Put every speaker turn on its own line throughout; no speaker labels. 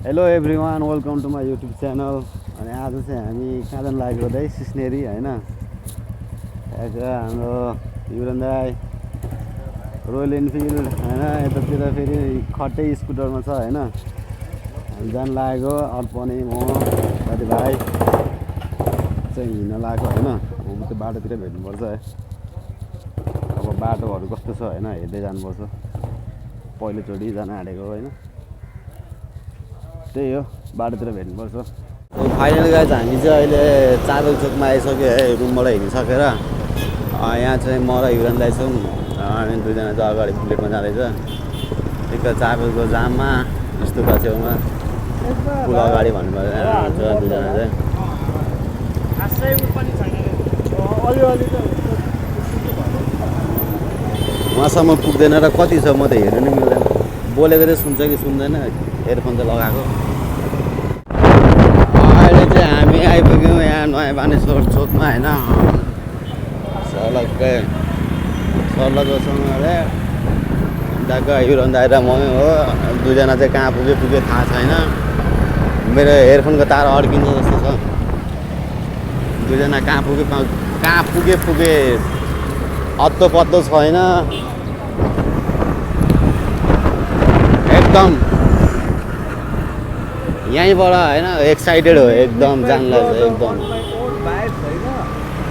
Hello everyone welcome to my YouTube channel. अनि आज चाहिँ हामी कहाँ जानु लागेको दाइ सिस्नेरी होइन। हाम्रो युरन दाई रोयल इनफिल्ड होइन, यतातिर फेरि खट्टै स्कुटरमा छ होइन। हामी जानु लागेको अर्पणे म साथीभाइ चाहिँ हिँड्न लागेको होइन। अब त्यो बाटोतिर भेट्नुपर्छ है। अब बाटोहरू कस्तो छ होइन, हेर्दै जानुपर्छ। पहिलोचोटि जान आँटेको होइन, त्यही हो, बाटोतिर भेट्नुपर्छ। फाइनल गाइज हामी चाहिँ अहिले चाबेल चोकमा आइसक्यो है, रुमबाट हिँडिसकेर। यहाँ चाहिँ म र हिरन दाइ छौँ। हामी दुईजना चाहिँ अगाडि बुलेटमा जाँदैछ। एक त चाबेलको जाममा स्तुपा छेउमा पुल अगाडि भन्नुभयो दुईजना चाहिँ। उहाँसम्म पुग्दैन र कति छ म त हेर्नु नै मिल्दैन। बोलेको चाहिँ सुन्छ कि सुन्दैन, हेडफोन त लगाएको। अहिले चाहिँ हामी आइपुग्यौँ यहाँ नयाँ बानेश्वर चोकमा होइन। सल्लकोसँग अरे डाक्क युरन दाइ र म हो। दुईजना चाहिँ कहाँ पुग्यो थाहा छैन। मेरो हेडफोनको तार अड्किन्छ जस्तो छ। दुईजना कहाँ पुगे अत्तो पत्तो छैन एकदम। यहीँबाट होइन एक्साइटेड हो एकदम जानला छ एकदम।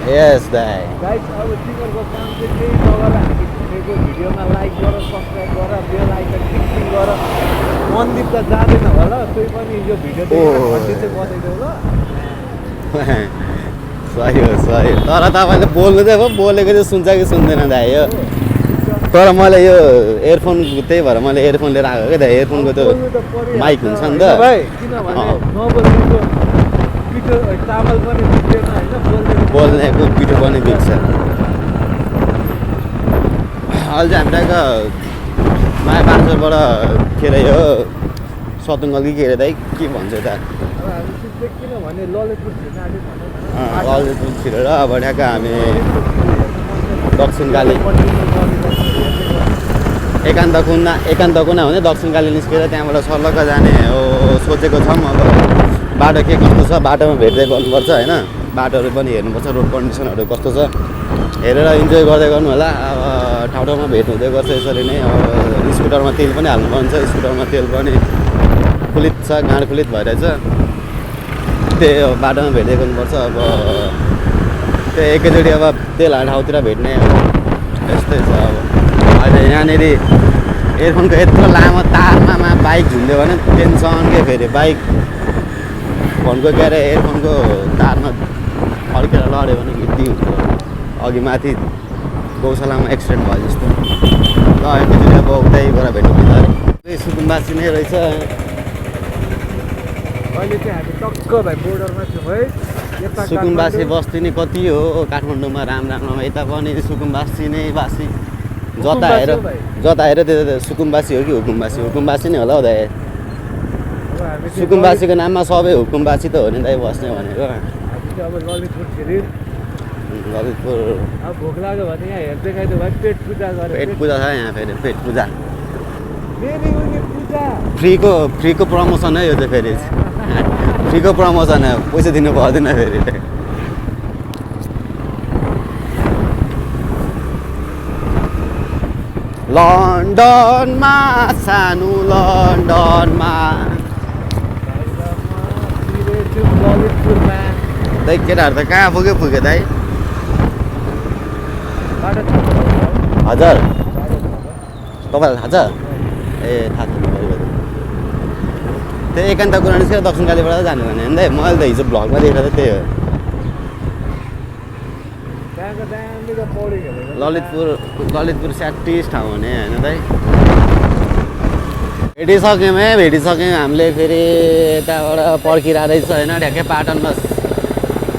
यस दाइ
अब तिमीहरूको काम चाहिँ केही नगर, हामी भेटेको भिडियोमा लाइक गर, सब्सक्राइब गर, बेल आइकन टिक गर। मन्दिर त जाँदैन होला, तै पनि यो भिडियो घन्टी चाहिँ बजाइदेऊ ल।
सही हो सही। तर तपाईँले बोल्नु चाहिँ भयो, बोलेको चाहिँ सुन्छ कि सुन्दैन दाइ यो। तर मैले यो एयरफोन त्यही भएर मैले एयरफोन लिएर आएको क्या दाइ। एयरफोनको त्यो माइक हुन्छ नि त
किनभने नबोलेको पिठो चामल पनि भिड्दैन होइन,
बोल्नेको पिठो पनि बिग्छ। अहिले चाहिँ हामी ट्याक्क नयाँ बानेश्वरबाट के अरे यो सतुङ्गल कि के अरे दाइ के भन्छ त,
किनभने ललितपुर छिर्न आँटेको
ललितपुर छिरेर अब ठ्याक्क हामी दक्षिणकाली एकान्त कुना हुने दक्षिणकाली निस्केर त्यहाँबाट सल्लक जाने हो सोचेको छौँ। अब बाटो के कस्तो छ, बाटोमा भेट्दै गर्नुपर्छ होइन। बाटोहरू पनि हेर्नुपर्छ, रोड कन्डिसनहरू कस्तो छ हेरेर इन्जोय गर्दै गर्नु होला। अब ठाउँ ठाउँमा भेट हुँदै गर्छ यसरी नै। अब स्कुटरमा तेल पनि हाल्नुपर्छ, स्कुटरमा तेल पनि फुलित छ, गाँड फुलित भइरहेछ। त्यही हो, बाटोमा भेट्दै गर्नुपर्छ। अब त्यो एकैचोटि अब तेल हाल्ने ठाउँतिर भेट्ने यस्तै छ। अब अहिले यहाँनिर एयरफोनको यत्रो लामो तारमा बाइक झुन्ड्यो भने टेन्सन के, फेरि बाइक फोनको के अरे एयरफोनको तारमा फर्केर लड्यो भने गीती हुन्छ। अघि माथि गौशालामा एक्सिडेन्ट भयो जस्तो। ल एकैचोटि अब उतैबाट भेट्नु पर्छ अरे। सुकुम्बासी नै रहेछ।
अहिले चाहिँ हामी टक्क भाइ बोर्डरमा छौँ है।
सुकुम्बासी बस्ती नै कति हो काठमाडौँमा, राम्रोमा यता पनि सुकुम्बासी नै बासी। जता हेर त्यो सुकुम्बासी हो कि हुकुमबासी नै होला हौ दाइ। सुकुम्बासीको नाममा सबै हुकुमबासी त हो नि दाइ बस्ने भनेको।
अब
ललितपुर
अब भोक लाग्यो भने यहाँ हेर्दै खाइदियो भाइ, पेट पूजा गरे।
पेट पूजा छ यहाँ, फेरि पेट पूजा
पूजा
फ्रीको प्रमोसन है यो चाहिँ। फेरि फ्रीको प्रमोसन है, पैसा दिनु पर्दैन फेरि। लन्डनमा सानो लन्डनमा दाइ केटाहरू त कहाँ पुग्यो दाइ। हजुर तपाईँलाई थाहा छ? ए थाहा छैन। त्यो एकान्त कुरा निस्केर दक्षिणकालीबाट जानु भने दाइ। मैले त हिजो भ्लगमा देखेको थिएँ, त्यही हो। ललितपुर स्याटिस ठाउँ हुने होइन दाइ। भेटिसक्यौँ हामीले। फेरि यताबाट पर्खिरहेको रहेछ होइन, ठ्याक्कै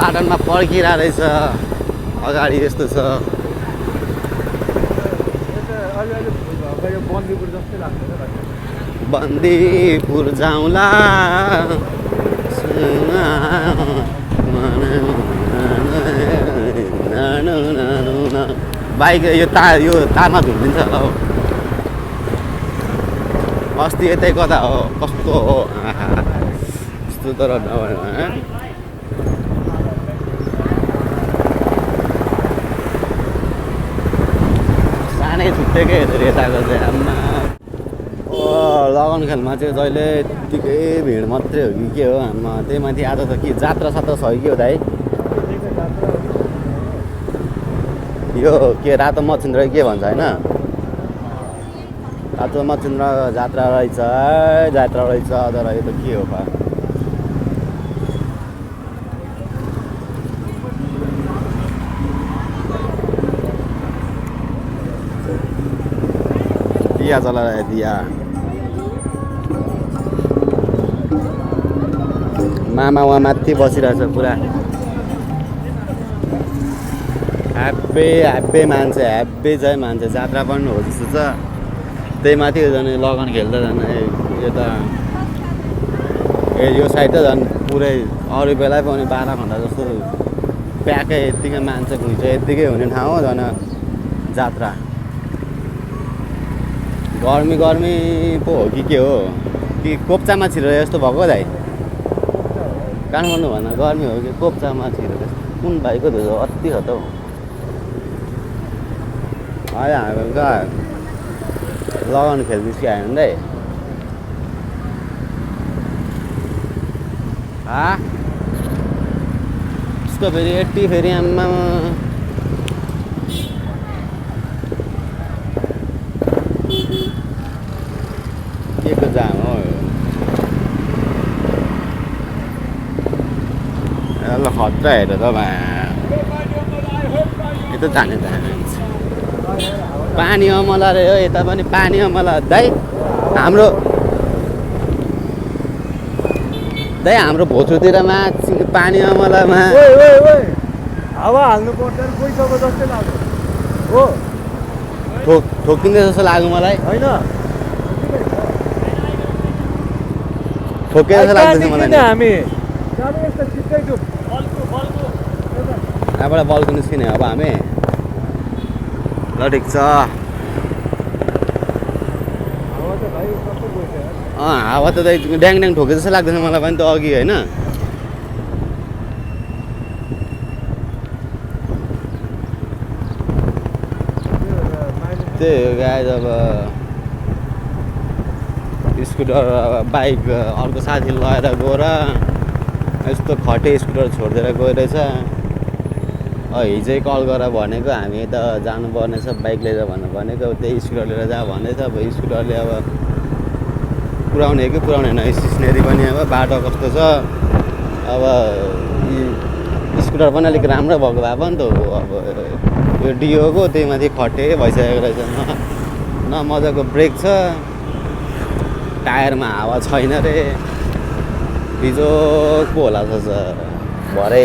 पाटनमा पर्खिरहेको रहेछ। अगाडि यस्तो छ। बन्दीपुर जाउँला बाइक यो तारमा झुलिन्छ होला हौ। अस्ति यतै कता हो कस्तो हो यस्तो तर सानै छुट्टेकै हेरेर यताको चाहिँ आम्मा लगन खेलमा चाहिँ जहिले यत्तिकै भिड मात्रै हो कि के हो आम्मा त्यही माथि आज त के जात्रा सात्रा छ कि के हो दाइ यो के रातो मच्छिन्द्र के भन्छ होइन रातो मच्छिन्द्र जात्रा रहेछ तर यो त के हो बा दिया चला रहा है दिया मामा वहाँ माथि बसिरहेछ पुरा ह्याप्पी मान्छे ह्याप्पी चाहिँ मान्छे जात्रा पनि हो जस्तो छ त्यही माथि झन् लगन खेल्दा झन् यता यो साइड त झन् पुरै अरू बेला पनि 12 घन्टा जस्तो प्याकै यत्तिकै मान्छे घुइँचो यत्तिकै हुने ठाउँ हो झन् जात्रा गर्मी पो हो कि के हो कि कोप्चामा छिरेर यस्तो भएको दाइ काठमाडौँ भन्दा गर्मी हो कि कोप्चामा छिरेर कुन भाइको धुलो अति हो त हौ अहिले हामी कहाँ लगन खेल निस्किहाल्यो नि दाइ उसको फेरि 80 फेरि आम्मा के को जाम हो ल खतरा हेर त यता जाने पानी अमला रे हो यता पनि पानी अमला दाइ हाम्रो भोत्रोतिरमा पानी अमलामा
हावा हाल्नु पर्दैन कोही सब जस्तै लाग्यो हो
ठोकिँदै जस्तो लाग्यो मलाई
होइन
ठोकेर जस्तो लाग्दैछ मलाई
हामी यस्तो छिट्टै जाउँ
यहाँबाट बल्को निस्किने अब हामी ल ठिक छ हावा त ड्याङ ठोके जस्तो लाग्दैछ मलाई पनि त अघि होइन त्यही हो गाइज अब स्कुटर बाइक अर्को साथी लगाएर गएर यस्तो खटे स्कुटर छोडिदिएर गइरहेछ हिजै कल गरेर भनेको हामी त जानुपर्ने छ बाइक लिएर भनेको त्यही स्कुटर लिएर जा भन्दैछ अब स्कुटरले अब पुऱ्याउने कि पुऱ्याउने होइन स्टेसनरी पनि अब बाटो कस्तो छ अब स्कुटर पनि अलिक राम्रो भएको भए पनि त हो अब यो डियोको त्यही माथि खटे भइसकेको रहेछ न मजाको ब्रेक छ टायरमा हावा छैन रे बिजोक पो होला जस्तो भरे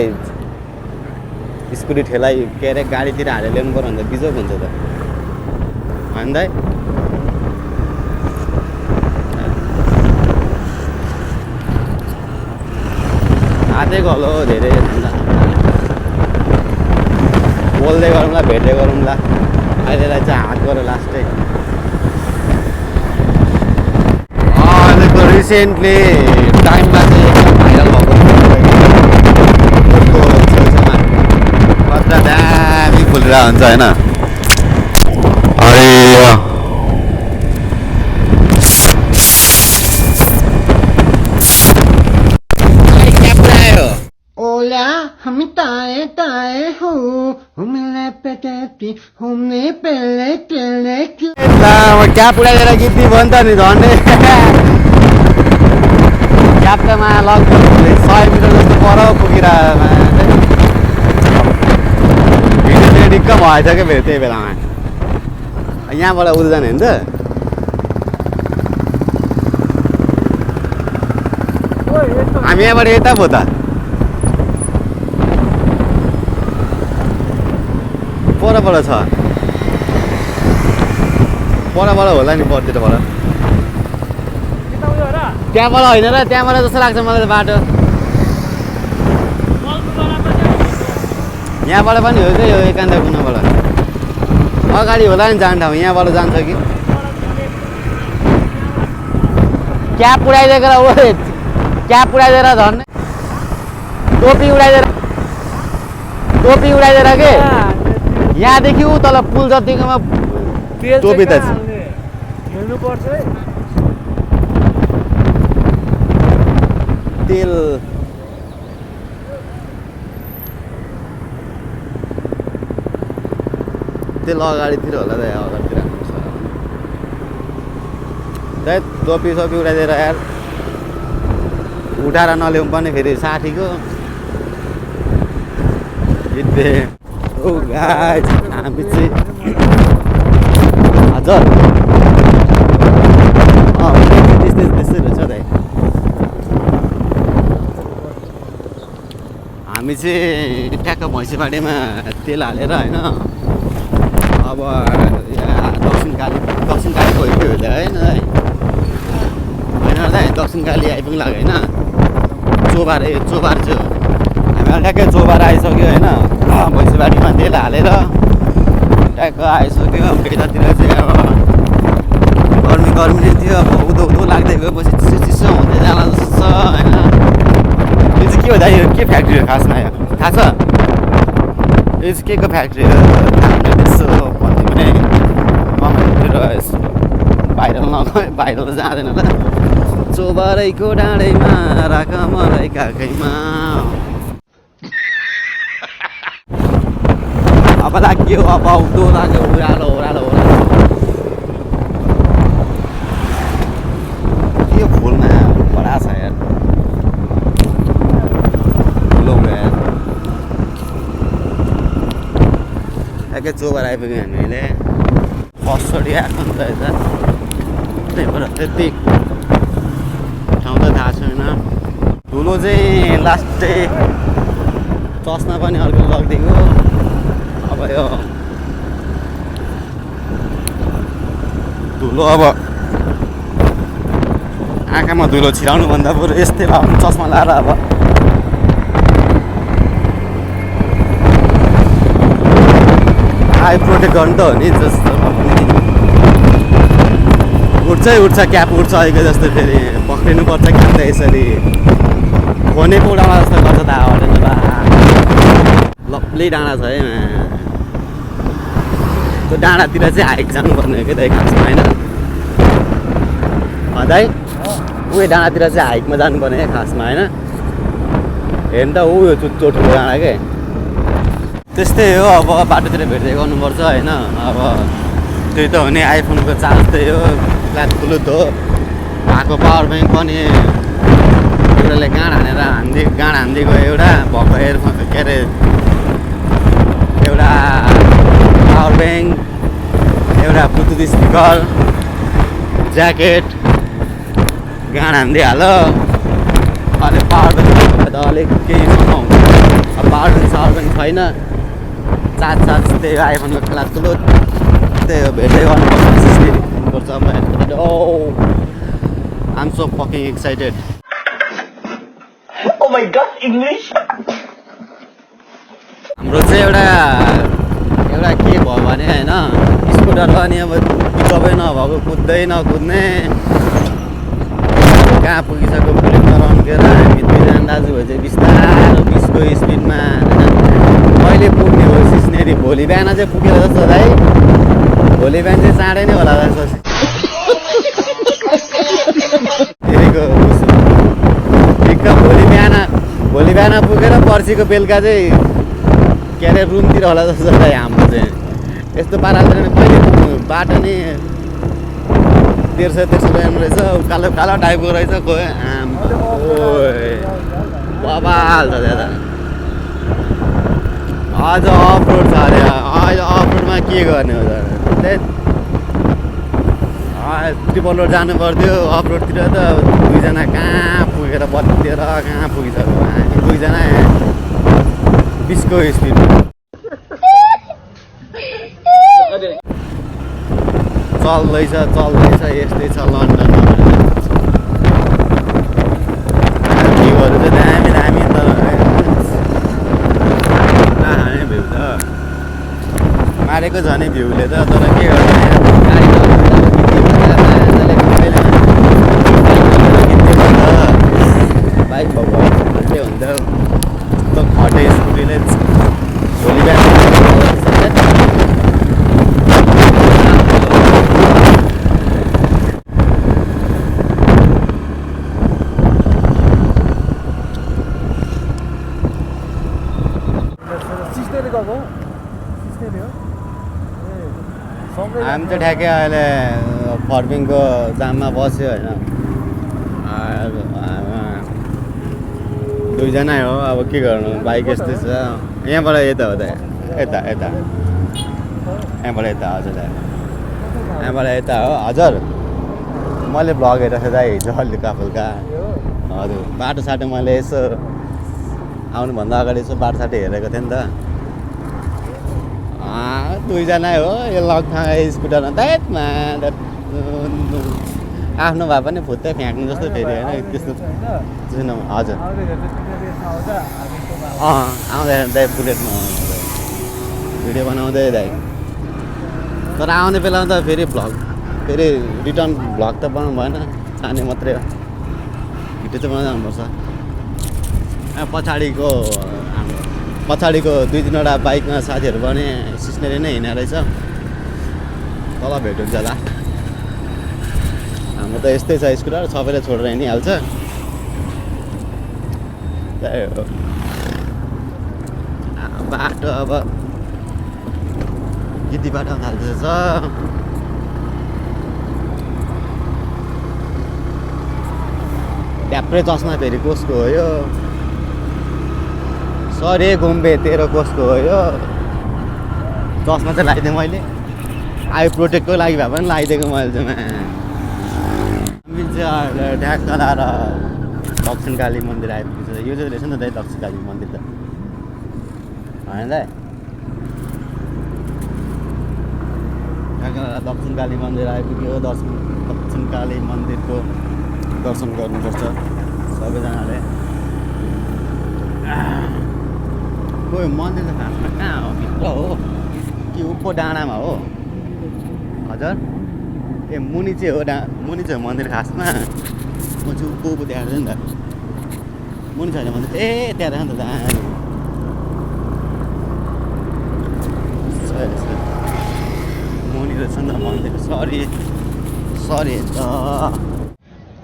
स्कुटी ठेलाइ के अरे गाडीतिर हालेर ल्याउनु पऱ्यो भने त बिजोक हुन्छ त होइन दाइ हातै गलो धेरै बोल्दै गरौँला भेट्दै गरौँला अहिलेलाई चाहिँ हात गऱ्यो लास्टै अहिलेको रिसेन्टली टाइममा चाहिँ एकदम भाइरल भएको छेउछाउमा कत्रा दामी फुलिरहेको हुन्छ होइन
हम ताए ताए हो हमले पेटेती हमने पहले तेले
क्याप उडाइदिएर गीत भयो नि त नि झन्डै क्यापमा लगभग 100 मिटर जस्तो पर पुगिरहेको भिडियो चाहिँ ढिक्क भएछ क्या फेरि त्यही बेलामा यहाँबाट उता जाने होइन त हामी यहाँबाट यता पो त परबाट छ परबाट होला नि परतिरबाट त्यहाँबाट होइन र त्यहाँबाट जस्तो लाग्छ मलाई बाटो यहाँबाट पनि हो क्या यो एकान्त कुनाबाट अगाडि होला नि जाने ठाउँ यहाँबाट जान्छ कि क्याप उडाइदिएको र क्याप उडाइदिएर झन् टोपी उडाइदिएर के यहाँदेखि ऊ तल पुल जतिकोमा टोपी त
हिँड्नुपर्छ है
तेल अगाडितिर होला त अगाडितिर टोपी सोपी उडाइदिएर यार उठाएर नल्याउँ पनि फेरि 60को ओ गाइस हामी चाहिँ हजुर त्यस्तै रहेछ दाइ हामी चाहिँ ट्याक्क भैँसीबारीमा तेल हालेर होइन अब दक्षिण काली गइसक्यो होइन दाइ होइन दाइ दक्षिण काली आइपुग्नु लाग्यो होइन चोबार चाहिँ हामी ट्याक्कै चोबार आइसक्यो होइन भैँसीबारीमा तेल हालेर ट्याक्क आइसक्यो यतातिर चाहिँ अब गर्मी नै थियो अब उँधो लाग्दै गएपछि चिसो हुँदै जाला जस्तो छ होइन यो चाहिँ के हो दाइ यो के फ्याक्ट्री हो खासमा यो थाहा छ यो चाहिँ के को फ्याक्ट्री हो यसो भन्यो भने कमेन्टतिर यसो भाइरल जाँदैन ल चोबारैको डाँडैमा राख मलाई काखैमा अब लाग्यो अब उँधो लाग्यो ओह्रालो के फुलमा बडा छ यार ठुलो यार एकै चोबार आइपुग्यो हामीले फर्स्टचोटि आएको नि त यता त्यही भएर त्यति ठाउँ त थाहा छैन ठुलो चाहिँ लास्टै चस्मा पनि अर्को लगिदिएको अब यो धुलो अब आँखामा धुलो छिराउनु भन्दा बरु यस्तै लाउनु चस्मा लाएर अब आई प्रोटेक्ट गर्नु त हो नि जस्तो उठ्छ क्याप उठ्छ अहिले जस्तो फेरि पक्रिनुपर्छ क्याप त यसरी फोनै उडाउला जस्तो गर्छ त हावाले त लप्ली डाँडा छ है त्यो डाँडातिर चाहिँ हाइक जानुपर्ने हो कि दाइ खासमा होइन दाइ उयो डाँडातिर चाहिँ हाइकमा जानुपर्ने है खासमा होइन हेर्नु त उयो चोटो डाँडा के त्यस्तै हो अब बाटोतिर भेट्दै गर्नुपर्छ होइन अब त्यही त हो नि आइफोनको चार्ज त्यही हो फ्ल्याट फुलुत हो भएको पावर ब्याङ्क पनि एउटाले गाँड हान्दै गयो एउटा भएको एयरफोन के अरे एउटा पावर ब्याङ्क एउटा ब्लुटुथ स्पिकर ज्याकेट गाँड हान्दै हाल अनि पावर ब्याङ्क त अलिक केही नहुन्छ अब पावर ब्याङ्क छैन चार्ज त्यही आइफोनको क्लास ठुलो त्यही हो भेट्दै गर्नुपर्छ oh I'm so fucking excited
Oh my god, English!
हाम्रो चाहिँ एउटा के भयो भने होइन स्कुटर पनि अब सबै नभएको कुद्दै नकुद्ने कहाँ पुगिसक्यो बुलेटमा रन्केर हामी दुईजना दाजुभाइ चाहिँ बिस्तारो 20को स्पिडमा कहिले पुग्ने हो सिस्नेरी भोलि बिहान चाहिँ पुगेर जस्तो दाइ भोलि बिहान चाहिँ चाँडै नै होला जस्तो ठिक्क भोलि बिहान पुगेर पर्सिको बेलुका चाहिँ के अरे रुमतिर होला जस्तो छ हाम्रो चाहिँ यस्तो पाराले कहिले पुग्नु बाटो नि 150 बिहान रहेछ कालो टाइपको रहेछ खोइ बबाल छ त्यहाँ अझ अफ रोड छ अरे अहिले अफ रोडमा के गर्ने हो ट्रिपल रोड जानु पर्थ्यो अफ रोडतिर त दुईजना कहाँ पुगेर बत्तीतिर कहाँ पुगिसक्यो हामी दुईजना 20को स्पिडमा चल्दैछ यस्तै छ लन्डनमा भ्यूहरू चाहिँ दामी तर भ्यू त मारेको झनै भ्यूले त तर के गर्ने गाडी हामी चाहिँ ठ्याक्कै अहिले फर्बिङको जाममा बस्यो होइन दुईजना हो अब के गर्नु बाइक यस्तै छ यहाँबाट यता हो त यता यहाँबाट यता हजुर यहाँबाट यता हो हजुर मैले भ्लग हेरेको थिएँ दाइ हिजो हल्का फुल्का हजुर बाटोसाटो मैले यसो आउनुभन्दा अगाडि यसो बाटोसाटो हेरेको थिएँ नि त दुईजना हो यो लकमा स्कुटरमा दैतमा आफ्नो भए पनि फुत्तै फ्याँक्नु जस्तो फेरि होइन त्यस्तो छैन हजुर आउँदाखेरि दाइ बुलेटमा आउँदै भिडियो बनाउँदै दाइ तर आउने बेलामा त फेरि भ्लग फेरि रिटर्न भ्लग त बनाउनु भएन जाने मात्रै हो भिडियो चाहिँ बनाउनुपर्छ पछाडिको 2-3वटा बाइकमा साथीहरू पनि सिस्नेरी नै हिँडेको रहेछ तल भेट हुन्छ होला हाम्रो त यस्तै छ स्कुटर सबैले छोडेर हिँडिहाल्छ त्यही हो बाटो अब गिटी बाटो थाल्दैछ ट्याप्रै चस्मा फेरि कसको हो यो सरी गुम्बे तेरो कसको हो यो चस्मा चाहिँ लगाइदिएँ मैले आई प्रोटेक्टको लागि भए पनि लगाइदिएको मैले चाहिँ ढ्याक्क लाएर दक्षिण काली मन्दिर आइपुगेछ यो चाहिँ रहेछ नि त दाइ दक्षिण काली मन्दिर त होइन दाइ ढ्याक्क लाएर दक्षिण काली मन्दिर आइपुग्यो दक्षिण काली मन्दिरको दर्शन गर्नुपर्छ सबैजनाले खोइ मन्दिर त खासमा कहाँ हो भित्र हो कि उप्पो डाँडामा हो हजुर ए मुनि चाहिँ हो मुनि चाहिँ हो मन्दिर खासमा म चाहिँ उप्पो देखाएको छु नि त मुनि छैन मन्दिर ए त्यहाँ रहेछ नि त मुनि रहेछ नि त मन्दिर सरी त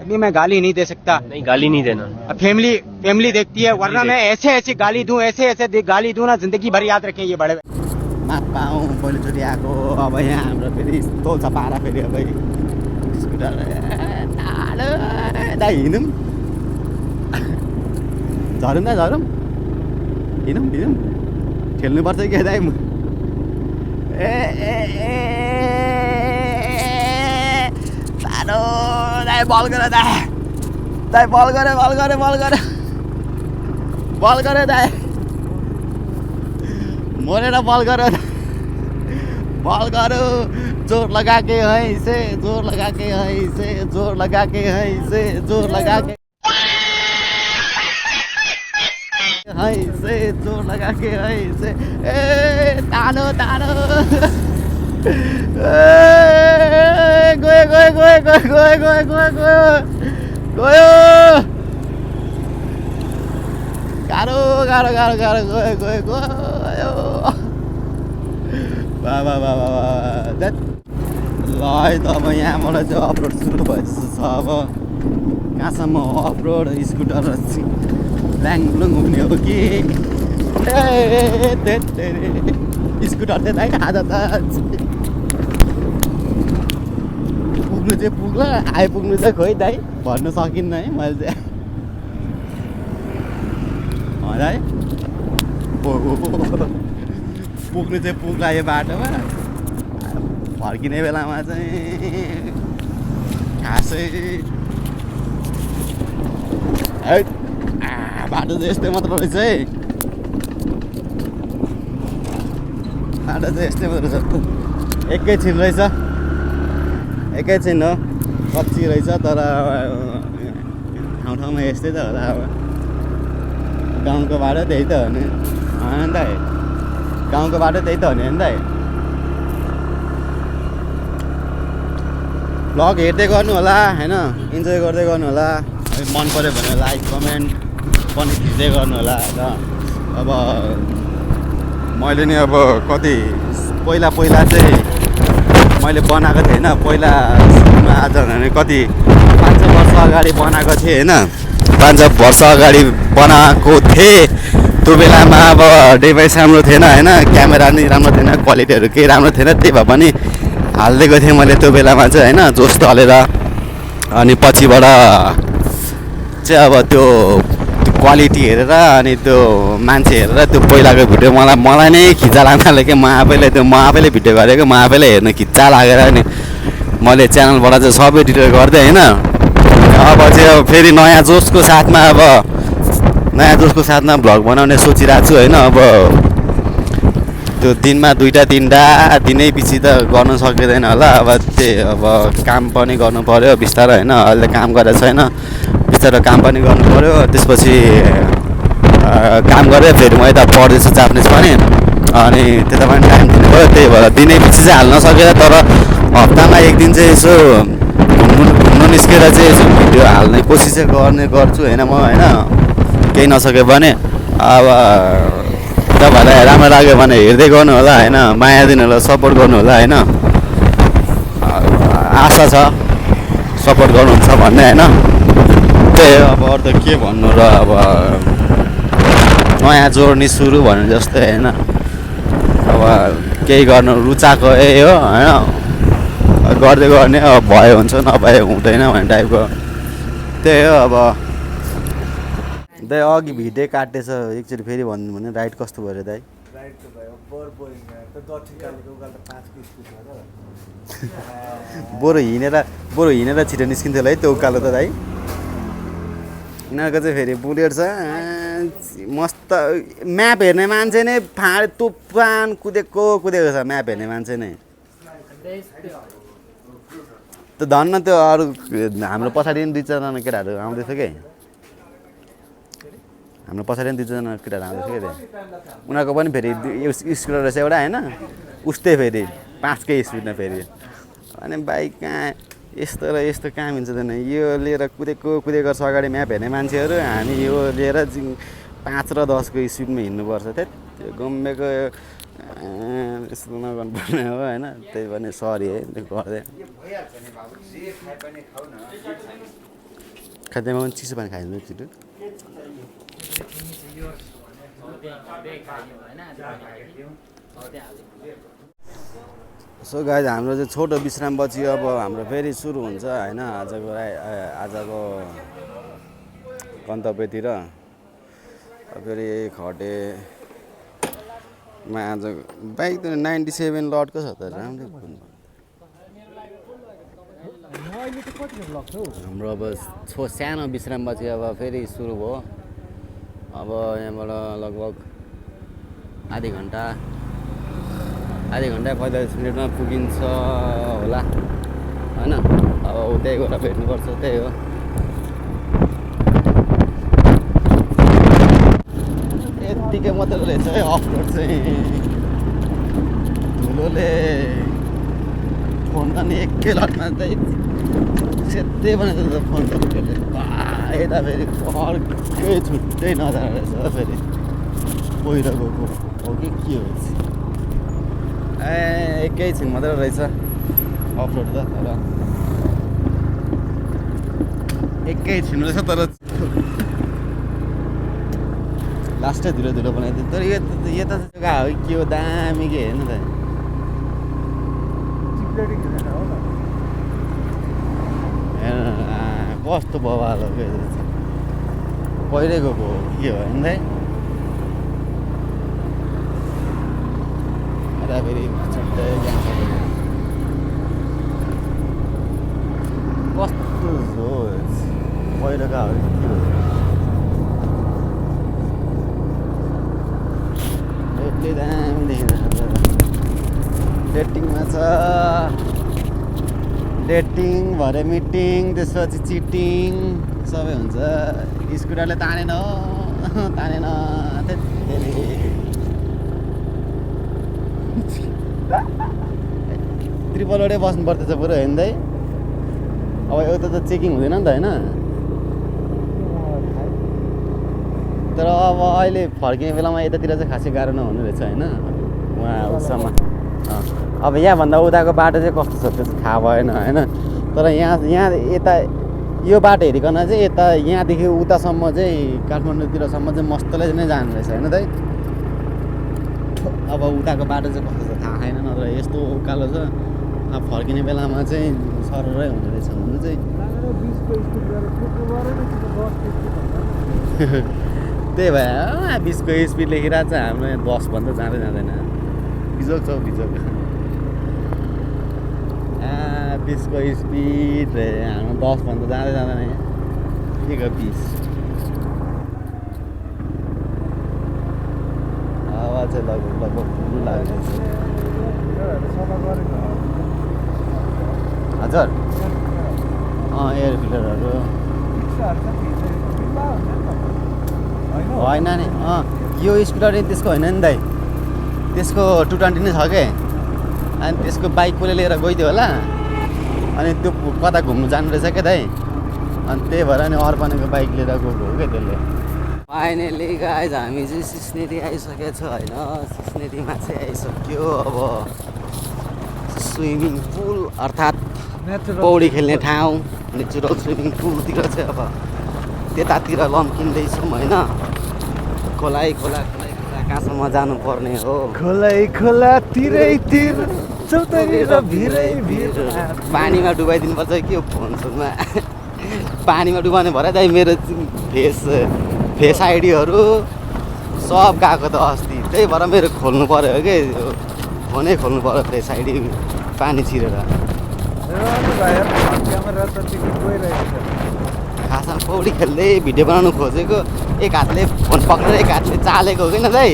अभी मैं गाली नहीं दे सकता।
नहीं गाली नहीं देना।
अब फैमिली देखती है वरना मैं ऐसे गाली दूं ऐसे गाली दूं ना जिंदगी भर याद रखें ये बड़े
पाऊँ पहिलोचोटि आएको अब यहाँ हाम्रो फेरि यस्तो छ पारा फेरि अब स्कुटर टाढो दाइ हिँडौँ झरौँ दाइ झरौँ हिँडौँ खेल्नुपर्छ क्या दाइ टाढो दाइ बल गर दाइ बल गरे दाइ मोरेर बल गरो जोर लगा के है से जोर लगा के ए तानो गयो गाह्रो गयो बाबा ल है त अब यहाँबाट चाहिँ अफरोड सुरु भइसकेको छ अब कहाँसम्म अफरोड स्कुटर ल्याङलुङ हुने हो कि स्कुटर चाहिँ दाइ आज त पुग्नु चाहिँ पुग्ला आइपुग्नु चाहिँ खोइ दाइ भन्नु सकिन्न है मैले चाहिँ है पुग्नु चाहिँ पुग्ला यो बाटोमा फर्किने बेलामा चाहिँ खासै बाटो चाहिँ यस्तै मात्र रहेछ है बाटो चाहिँ यस्तै मात्र रहेछ एकैछिन हो कच्ची रहेछ तर ठाउँमा यस्तै त होला अब गाउँको बाटो त्यही त हो नि होइन दाइ गाउँको बाटो त्यही त हो नि दाइ भ्लग हेर्दै गर्नु होला होइन इन्जोय गर्दै गर्नु होला मन पऱ्यो भने लाइक कमेन्ट पनि खिच्दै गर्नु होला र अब मैले नि अब कति पहिला चाहिँ मैले बनाएको थिएँ होइन पहिला सुरुमा आज भने कति 5 वर्ष अगाडि बनाएको थिएँ होइन 5 वर्ष अगाडि बनाएको थिएँ त्यो बेलामा अब डिभाइस राम्रो थिएन होइन क्यामेरा नि राम्रो थिएन क्वालिटीहरू केही राम्रो थिएन त्यही भए पनि हालिदिएको थिएँ मैले त्यो बेलामा चाहिँ होइन जोस ढलेर। अनि पछिबाट चाहिँ अब त्यो क्वालिटी हेरेर अनि त्यो मान्छे हेरेर त्यो पहिलाको भिडियो मलाई नै खिच्चा लाग्न थाल्यो कि म आफैले भिडियो गरेको म आफैले हेर्न खिच्चा लागेर नि मैले च्यानलबाट चाहिँ सबै डिलिट गरिदिएँ होइन। अब चाहिँ अब फेरि नयाँ जोसको साथमा भ्लग बनाउने सोचिरहेको छु होइन। अब त्यो दिनमा 2-3 दिनै पछि त गर्न सकिँदैन होला। अब त्यही अब काम पनि गर्नु पऱ्यो बिस्तारै होइन। अहिले काम गरेको छैन, बिस्तारै काम पनि गर्नु पऱ्यो। त्यसपछि काम गरेँ फेरि म यता पढ्दैछु जापानिज पनि, अनि त्यता पनि टाइम दिनु पऱ्यो। त्यही भएर दिनै पछि चाहिँ हाल्न सकेन, तर हप्तामा एक दिन चाहिँ यसो घुम्नु निस्केर चाहिँ यसो भिडियो हाल्ने कोसिस चाहिँ गर्छु होइन म होइन। केही नसके भने अब तपाईँहरूलाई राम्रो लाग्यो भने हेर्दै गर्नु होला होइन, माया दिनु होला, सपोर्ट गर्नु होला होइन। आशा छ सपोर्ट गर्नुहुन्छ भन्ने होइन। त्यही हो, अब अरू त के भन्नु र। अब नयाँ जोड्ने सुरु भने जस्तै होइन। अब केही गर्नु रुचाएको हो होइन, गर्दै गर्ने अब भयो हुन्छ नभए हुँदैन भन्ने टाइपको। त्यही हो। अब दाइ अघि भिडियो काटेछ एकचोटि फेरि भन्नु भने राइट कस्तो भयो दाइ?
राइट त भयो दक्षिण कालीको उकालो 5 किस्को छ र
बरु हिँडेर छिटो निस्किन्थ्यो होला है त्यो उकालो त दाइ। यिनीहरूको चाहिँ फेरि बुलेट छ मस्त। म्याप हेर्ने मान्छे नै तुफान कुदेको छ म्याप हेर्ने मान्छे नै। त्यो धन्न त्यो अरू हाम्रो पछाडि पनि 2-4जना केटाहरू आउँदैछ कि, हाम्रो पछाडि पनि 2-4जना केटाहरू आउँदैछ कि उनीहरूको पनि फेरि स्कुटर रहेछ एउटा होइन, उस्तै फेरि 5कै स्पिडमा फेरि। अनि बाइक कहाँ यस्तो र यस्तो कहाँ मिल्छ त नि, यो लिएर कुदेको छ अगाडि म्याप हेर्ने मान्छेहरू, हामी यो लिएर 5 र 10को स्पिडमा हिँड्नुपर्छ। त्यो गम्मेको यस्तो नगर्नुपर्ने हो होइन। त्यही पनि सरी है त्यो गर्दै। खाद्यमा पनि चिसो पानी खाइदिनु छिटो। सो गाइज हाम्रो चाहिँ छोटो विश्रामपछि अब हाम्रो फेरि सुरु हुन्छ होइन आजको गन्तव्यतिर। फेरि खटेमा आज बाइक त 97 लटको छ त राम्रै कुद्नु। हाम्रो अब सानो विश्रामपछि अब फेरि सुरु भयो। अब यहाँबाट लगभग आधी घन्टा 45 मिनटमा पुगिन्छ होला होइन। अब उतै गएर भेट्नुपर्छ, त्यही हो। यत्तिकै मात्रै रहेछ है अफरोड चाहिँ। धुलोले फोन पनि एकै लटमा चाहिँ सेतै बनाउँछ त फोन त। यता फेरि अर्कै छुट्टै नजारा रहेछ फेरि पहिरो गएको हो कि के हो। एकैछिन मात्रै रहेछ अफरोड त, तर एकैछिन रहेछ। तर लास्टै धुलो बनाइदियो। तर यता जग्गा हो के हो दामी के हेर्नु त। कस्तो बवाल हो पहिरै गएको हो के हो होइन दाइ। फेरि छुट्टै कस्तो हो पहिरो गएको हो के हो। रेटले दामी देखिरहेको छ। डेटिङमा छ, डेटिङ भरे मिटिङ, त्यसपछि चिटिङ सबै हुन्छ। स्कुटरले तानेन त्रिपलवटै बस्नु पर्दैछ पुरो होइन दाइ। अब एउटा त चेकिङ हुँदैन नि त होइन। तर अब अहिले फर्किने बेलामा यतातिर चाहिँ खासै गाह्रो नहुने रहेछ होइन। उहाँ उसमा अब यहाँभन्दा उताको बाटो चाहिँ कस्तो छ त्यो चाहिँ थाहा भएन होइन। तर यहाँ यता यो बाटो हेरिकन चाहिँ यता यहाँदेखि उतासम्म चाहिँ काठमाडौँतिरसम्म चाहिँ मस्तले नै जानु रहेछ होइन दाइ। अब उताको बाटो चाहिँ कस्तो छ थाहा छैन, नत्र यस्तो उकालो छ अब फर्किने बेलामा चाहिँ सररै हुँदो रहेछ हुनु चाहिँ
20को स्पिड गरेर कुद्नु परेन कि 10 स्पिड भन्दा
त्यही भएर 20को स्पिड लेखिरहेको छ हाम्रो 10 भन्दा जाँदै जाँदैन बिजोक छ बिजोक 20को स्पिड हाम्रो 10 भन्दा जाँदै जाँदैन के को 20 हावा चाहिँ लगभग फुल लागेको छ
सफा गरेको
हजुर एयर फिल्टरहरू होइन नि यो स्कुटर त्यसको होइन नि दाइ त्यसको 220 नै छ के अनि त्यसको बाइक कसले लिएर गइदियो होला अनि त्यो कता घुम्नु जानु रहेछ क्या दाइ अनि त्यही भएर नि अर्पणको बाइक लिएर गएको हो क्या त्यसले फाइनली गाइज हामी चाहिँ सिस्नेरी आइसकेको छ होइन सिस्नेरीमा चाहिँ आइसक्यो अब स्विमिङ पुल अर्थात् पौडी खेल्ने ठाउँ नेचुरल स्विमिङ पुलतिर चाहिँ अब त्यतातिर लम्किँदैछौँ होइन खोला कहाँसम्म जानुपर्ने हो
खोला तिरै तिर चौतारी र भिरै भिर
पानीमा डुबाइदिनुपर्छ के हो फोनमा पानीमा डुबाउने भएर दाइ मेरो फेस आइडीहरू सब गएको त अस्ति त्यही भएर मेरो खोल्नु पऱ्यो कि फोनै खोल्नु पऱ्यो फेस आइडी पानी छिरेर खासमा पौडी खेल्दै भिडियो बनाउनु खोजेको एक हातले फोन पक्रेर एक हातले चालेको हो कि न दाइ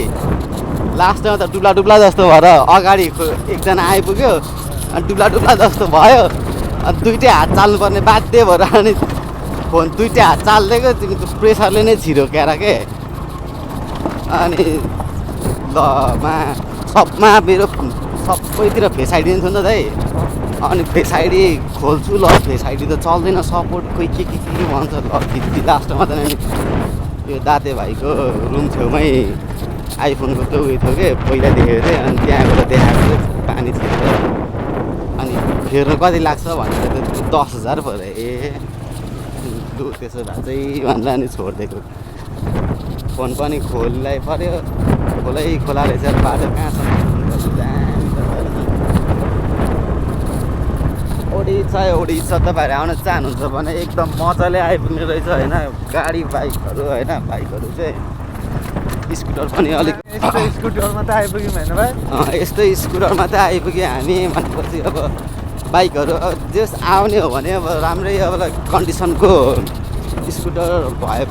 लास्टमा त डुब्ला जस्तो भएर अगाडि एकजना आइपुग्यो अनि डुब्ला जस्तो भयो अनि दुइटै हात चाल्नुपर्ने बाध्य भएर अनि फोन दुइटै हात चालिदिएको त्यो प्रेसरले नै छिर्यो क्यारा के अनि सबमा मेरो सबैतिर फेस आइडी थियो नि त दाइ अनि फेस आइडी खोल्छु ल फेस आइडी त चल्दैन सपोर्ट खोइ के भन्छ ल लास्टमा त यो दाते भाइको रुम छेउमै आइफोनको त्यो उयो थियो कि पहिला देखेको थिएँ अनि त्यहाँ गएर देखाएको पानी छिरेर अनि फेर्नु कति लाग्छ भनेर त 10,000 पऱ्यो लु त्यसो भए चाहिँ भनेर अनि छोडिदिएको फोन पनि खोल्नै पऱ्यो खोला रहेछ बाटो कहाँसम्म ओडिसा तपाईँहरू आउन चाहनुहुन्छ भने एकदम मजाले आइपुग्ने रहेछ होइन गाडी बाइकहरू होइन बाइकहरू चाहिँ स्कुटर पनि अलिक
स्कुटरमा त आइपुग्यौँ होइन भाइ
यस्तै स्कुटरमा त आइपुग्यो हामी भनेपछि अब बाइकहरू जस आउने हो भने अब राम्रै अब कन्डिसनको स्कुटर भयो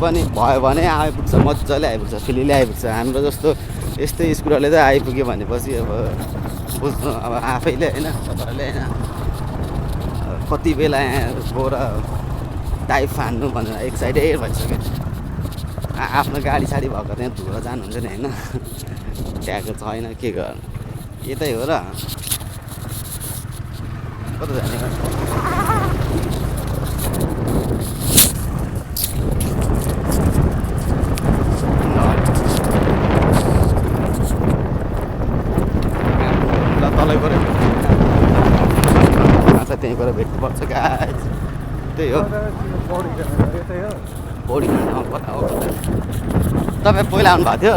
भने आइपुग्छ मजाले आइपुग्छ फिलिले आइपुग्छ हाम्रो जस्तो यस्तै स्कुटरले त आइपुग्यो भनेपछि अब बुझ्नु अब आफैले होइन तपाईँहरूले होइन कति बेला यहाँ गएर टाइप फान्नु भनेर एक्साइटेड भइसक्यो आफ्नो गाडी साडी भएको त्यहाँ धुएर जानुहुन्छ नि होइन त्यहाँको छैन के गर्नु यतै हो र कता जाने ल तलै गऱ्यो त्यहीँ गएर भेट्नुपर्छ गाइस त्यही हो पौडी खेल्न कता हो तपाईँ पहिला आउनुभएको थियो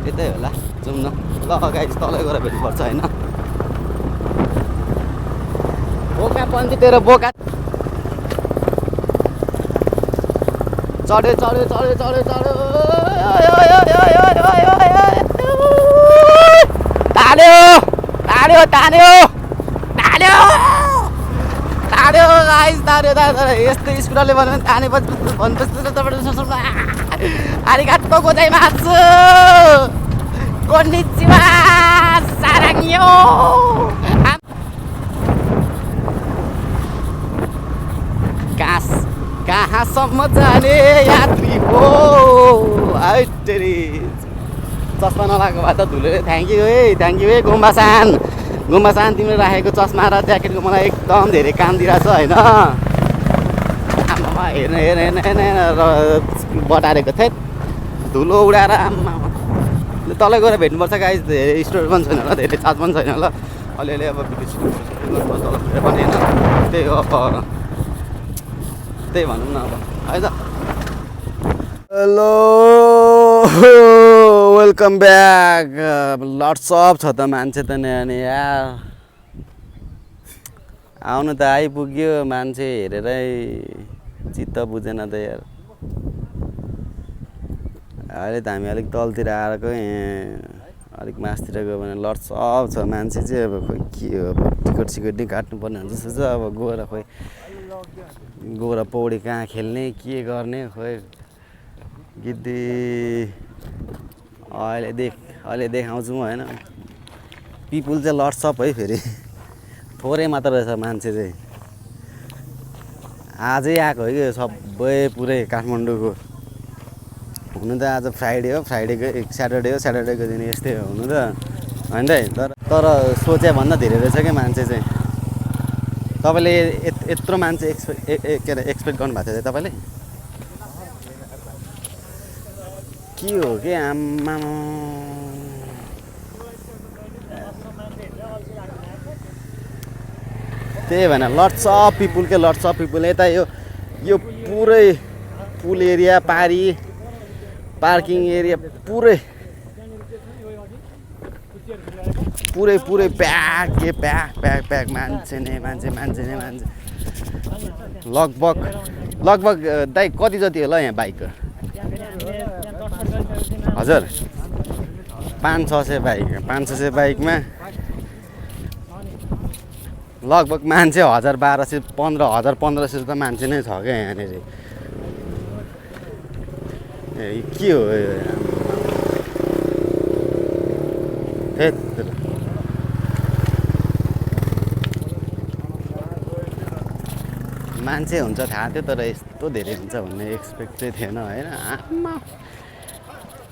यतै होला जाउँ न ल गाइस तलै गएर भेट्नुपर्छ होइन बोका पन्थी तेरो बोका चढ्यो तान्यो गाइस तान्यो यस्तै स्कुटरले भन्यो भने तानेपछि आरिगातो गोजाइमासु कोन्निचिवा साराङ्यो कहाँसम्म जाने यात्री हो आइटेरी चस्मा नलाएको भए त धुलेर थ्याङ्क यू है गुम्बासान तिमीले राखेको चस्मा र ज्याकेटको मलाई एकदम धेरै काम दिइरहेछ होइन आमामा हेर्न र बटारेको थिएँ धुलो उडाएर आमा तलै गएर भेट्नुपर्छ गाइस धेरै स्टोर पनि छैन होला धेरै चार्ज पनि छैन होला अलिअलि अब पनि होइन त्यही हो अब त्यही भनौँ न अब है त हेलो वेलकम ब्याक लट्स अफ छ त मान्छे त नि यार आउनु त आइपुग्यो मान्छे हेरेरै चित्त बुझेन त यार अहिले त हामी अलिक तलतिर आएको यहाँ अलिक मासतिर गयो भने लट्स अफ छ मान्छे चाहिँ अब खोइ के हो अब टिकट सिकट नि काट्नुपर्ने हुन्छ जस्तो छ अब गएर पौडी कहाँ खेल्ने के गर्ने खोइ गिद्दी अहिले देखाउँछु म होइन पिपुल चाहिँ लट्स अफ है फेरि थोरै मात्र रहेछ मान्छे चाहिँ आजै आएको है कि सबै पुरै काठमाडौँको हुनु त आज फ्राइडे हो स्याटरडेको दिन यस्तै हो हुनु त होइन तर सोचे भन्दा धेरै रहेछ क्या मान्छे चाहिँ तपाईँले यत्रो मान्छे एक्सपेक्ट गर्नुभएको थियो तपाईँले के हो कि आम्मा त्यही भएन लट्स अफ पिपुल के लट्स अफ पिपुल यता यो पुरै पुल एरिया पार्किङ एरिया पुरै प्याक मान्छे लगभग दाइ कति जति होला यहाँ बाइकको हजुर 500-600 बाइकमा लगभग मान्छे 1000-1200 त मान्छे नै छ क्या यहाँनिर के हो मान्छे हुन्छ थाहा थियो तर यस्तो धेरै हुन्छ भन्ने एक्सपेक्ट चाहिँ थिएन होइन आम्मा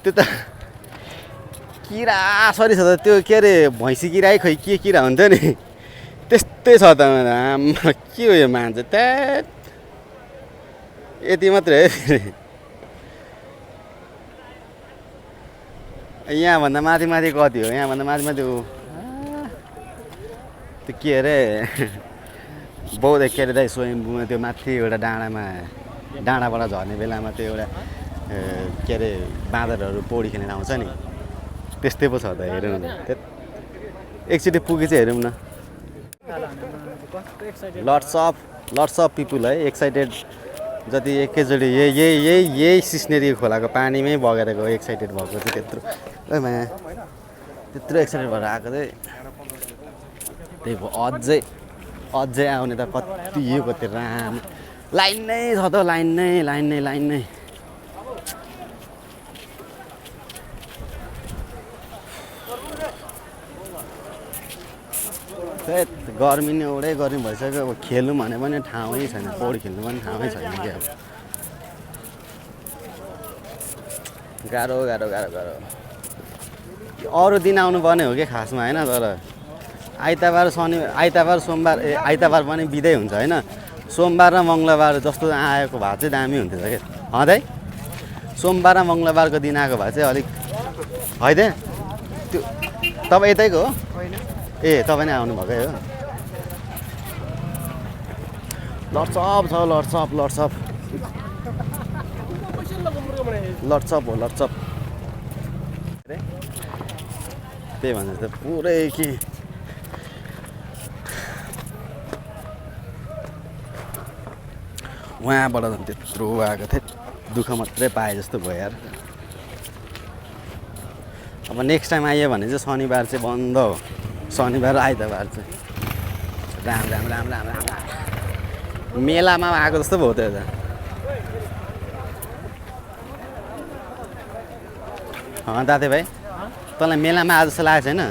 त्यो त किरा सरी छ त त्यो के अरे भैँसी किरा खै के किरा हुन्थ्यो नि त्यस्तै छ त आम्मा के हो यो मान्छे त्यहाँ यति मात्रै है यहाँभन्दा माथि कति हो यहाँभन्दा माथि हो त्यो के अरे बौद्ध के अरे दाइ स्वयम्भूमा त्यो माथि एउटा डाँडाबाट झर्ने बेलामा त्यो एउटा के अरे बाँदरहरू पौडी खेल्न आउँछ नि त्यस्तै पो छ त हेरौँ न एकचोटि पुगी चाहिँ हेरौँ न लट्स अफ पिपुल है एक्साइटेड जति एकैचोटि यही सिस्नेरी खोलाको पानीमै बगेर गयो एक्साइटेड भएको चाहिँ त्यत्रो एक्साइटेड भएर आएको चाहिँ त्यही भयो अझै आउने त कति राम्रो लाइन नै छ त लाइन नै गर्मी नै एउटै गर्मी भइसक्यो अब खेल्नु भने पनि ठाउँै छैन पौडी खेल्नु पनि ठाउँै छैन क्या गाह्रो अरू दिन आउनुपर्ने हो कि खासमा होइन तर आइतबार सोमबार आइतबार पनि बिदै हुन्छ होइन सोमबार र मङ्गलबार जस्तो आएको भए चाहिँ दामी हुन्थ्यो क्या है सोमबार र मङ्गलबारको दिन आएको भए चाहिँ अलिक है त्यो तपाईँ यतैको हो ए तपाईँ नै आउनुभएकै हो लट्स अफ त्यही भन्छ त पुरै के उहाँबाट झन् त्यत्रो आएको थिएँ दुःख मात्रै पाएँ जस्तो भयो यार अब नेक्स्ट टाइम आयो भने चाहिँ शनिबार चाहिँ बन्द हो शनिबार र आइतबार चाहिँ राम मेलामा आएको जस्तो भयो त्यो त दाते भाइ तँलाई मेलामा आज जस्तो लागेको छैन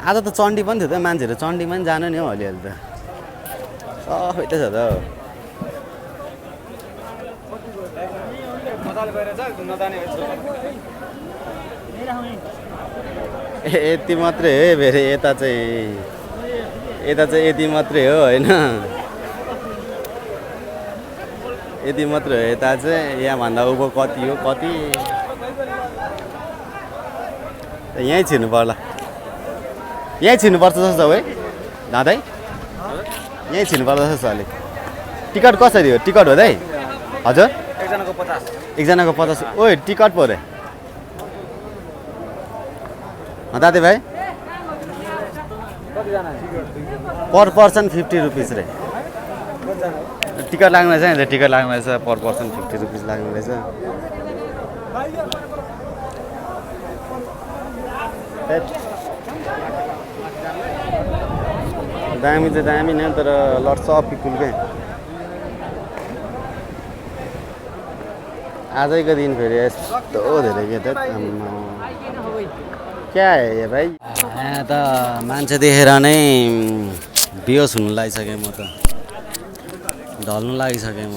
आज त चण्डी पनि थियो त मान्छेहरू चण्डीमा पनि जानु नि हौ अलिअलि त सबै त छ त यति मात्रै है फेरि यता चाहिँ यति मात्रै हो होइन यति मात्रै हो यता चाहिँ यहाँभन्दा उँभो कति हो यहीँ छिर्नु पर्ला यहीँ छिर्नुपर्छ जस्तो है दादै यहीँ छिर्नुपर्छ जस्तो अलिक टिकट कसरी हो टिकट हो दाइ हजुर एकजनाको 50 ओए टिकट पो रे दादे भाइ पर पर्सन 50 रुपिस रे टिकट लाग्ने रहेछ नि टिकट लाग्ने रहेछ पर पर्सन 50 रुपिस लाग्ने रहेछ दामी चाहिँ दामी नै तर लट्स अफ पिपुल के आजैको दिन फेरि यस्तो धेरै के त क्या है ये भाइ यहाँ त मान्छे देखेर नै बेहोस हुनु लागिसकेँ म त ढल्नु लागिसकेँ म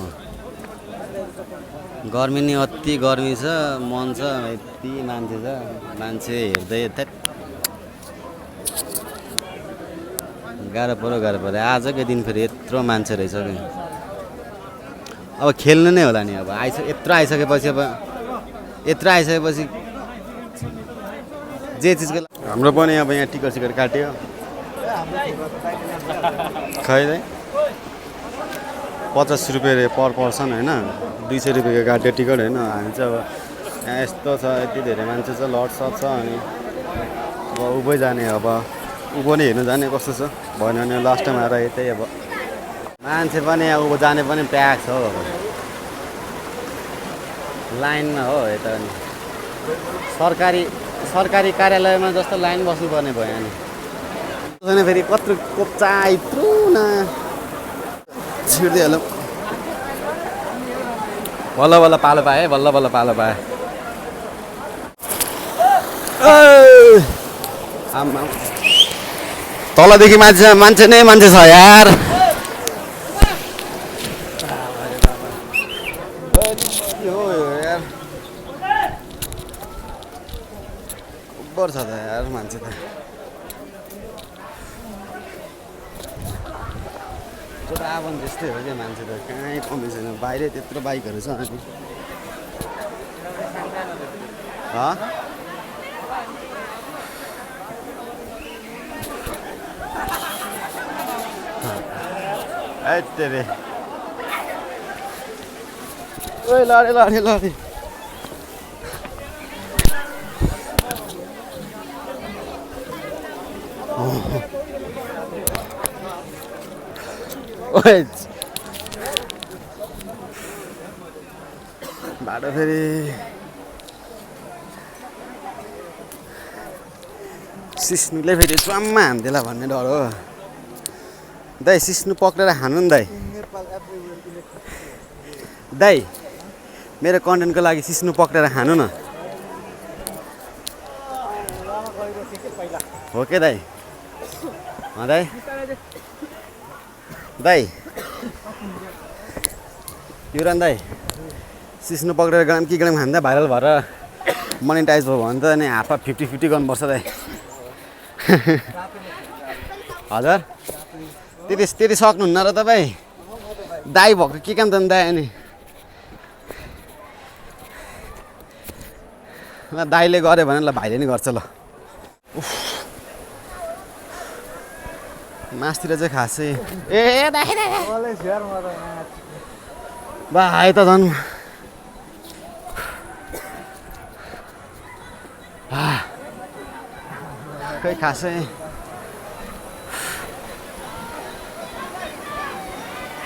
गर्मी नि अति गर्मी छ मन छ यति मान्छे हेर्दै थेट गाह्रो पऱ्यो आजकै दिन फेरि यत्रो मान्छे रहेछ कि अब खेल्नु नै होला नि अब यत्रो आइसकेपछि जे चिजको हाम्रो पनि अब यहाँ टिकट सिकट काट्यो खै 50 रुपियाँ रे पर पर्सन होइन 200 रुपियाँको काट्यो टिकट होइन हामी चाहिँ अब यहाँ यस्तो छ यति धेरै मान्छे छ लटसप छ अनि अब उभै जाने अब उँभो नि हेर्नु जाने कस्तो छ भएन भने लास्ट टाइम आएर यतै अब मान्छे पनि अब जाने पनि प्याक छ हो अब लाइनमा हो यता नि सरकारी कार्यालयमा जस्तो लाइन बस्नुपर्ने भयो नि फेरि कत्रो कोप्चा यत्रो न छिर्दिहालौँ बल्ल पालो पाएँ बल्ल पालो पाएँ आमा तलदेखि मान्छे नै मान्छे छ यार उब्बर छ त यार मान्छे त आवन त्यस्तै हो क्या मान्छे त कहीँ कमी छैन बाहिरै त्यत्रो बाइकहरू छ अनि तेरे ओए लडे ओए बाटो फेरि सिस्नुले फेरि च्वाममा हान्देला भन्ने डर हो दाइ सिस्नु पक्रेर हान्नु नि दाइ मेरो कन्टेन्टको लागि सिस्नु पक्रेर हान्नु न हो के दाइ दाइ युरान दाइ सिस्नु पक्रेर गरम कि गरम खाँदा भाइरल भएर मोनिटाइज भयो भने त नि हातमा 50-50 गर्नुपर्छ दाइ हजुर त्यति सक्नुहुन्न र तपाईँ दाइ भएको के काम त दाइ अनि ल दाइले गऱ्यो भने ल भाइले नि गर्छ ल मासतिर चाहिँ खासै भाइ त झन् खै खासै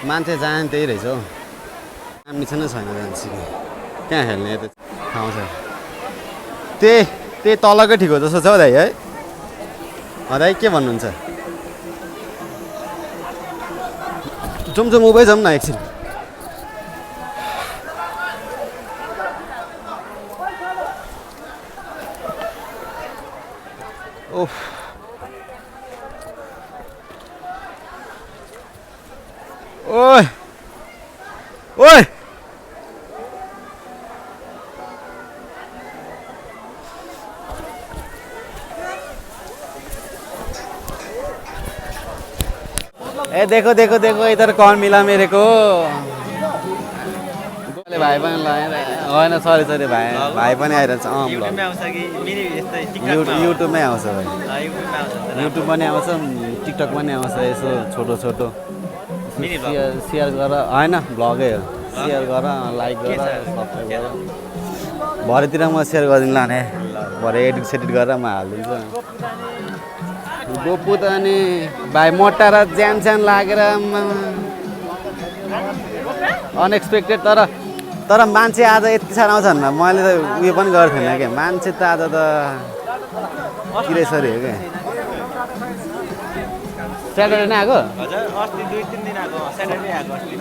मान्छे जाने त्यही रहेछ हौ मिठो नै छैन जान्छ कहाँ खेल्ने यता ठाउँ छ त्यही तलकै ठिक हो जस्तो छ हौ दाइ है दाइ के भन्नुहुन्छ उभै जाउँ न एकछिन ओह ओए ओए ए देखो इधर कौन मिला मेरे को भाइ पनि होइन सरी भाइ पनि आइरहेछ युट्युबमै आउँछ भाइ युट्युब पनि आउँछ टिकटक पनि आउँछ यसो छोटो सेयर गर होइन भ्लगै हो सेयर गर लाइक गर सब्सक्राइब गर भरेतिर म सेयर गरिदिनु लाने भरे एडिट सेडिट गरेर म हालिदिन्छु गोपु त अनि भाइ मोटा र ज्यान स्यान लागेर अनएक्सपेक्टेड तर मान्छे आज यति साह्रो आउँछन् मैले त उयो पनि गरेको थिएन क्या मान्छे त आज त किरेसरी हो क्या स्याटरडे नै आएको
अस्ति 2-3 दिन आएको स्याटरडे आएको अस्ति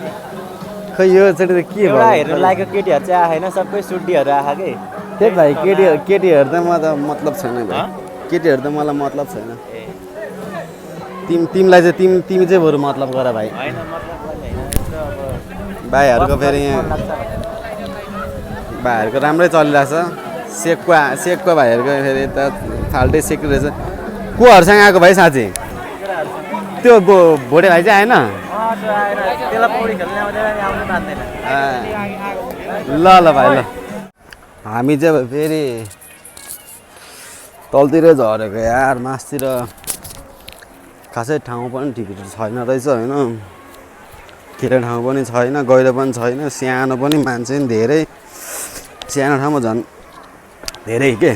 खै यो चाहिँ त के
एउटा
भयो
हेर्नु लागेको केटीहरू चाहिँ आएन सबै सुड्डीहरू आएको कि
त्यही भाइ केटीहरू त म त मतलब छैन भाइ केटीहरू त मलाई मतलब छैन तिमीलाई चाहिँ तिमी चाहिँ बरु मतलब गर भाइ
होइन मतलब पनि होइन यस्तो अब
भाइहरूको फेरि यहाँ भाइहरूको राम्रै चलिरहेछ सेकको भाइहरूको फेरि त फाल्टै सेक रहेछ कोहरूसँग आएको भाइ साँच्ची त्यो भोटे भाइ चाहिँ आएन
त्यसलाई पौडी खेल्ने आउँदैन आउनु मान्दैन
ल भाइ ल हामी चाहिँ अब फेरि तलतिरै झरेको यार मासतिर खासै ठाउँ पनि ठिक छैन रहेछ होइन खेल्ने ठाउँ पनि छैन गहिरो पनि छैन सानो पनि मान्छे पनि धेरै सानो ठाउँमा झन् धेरै के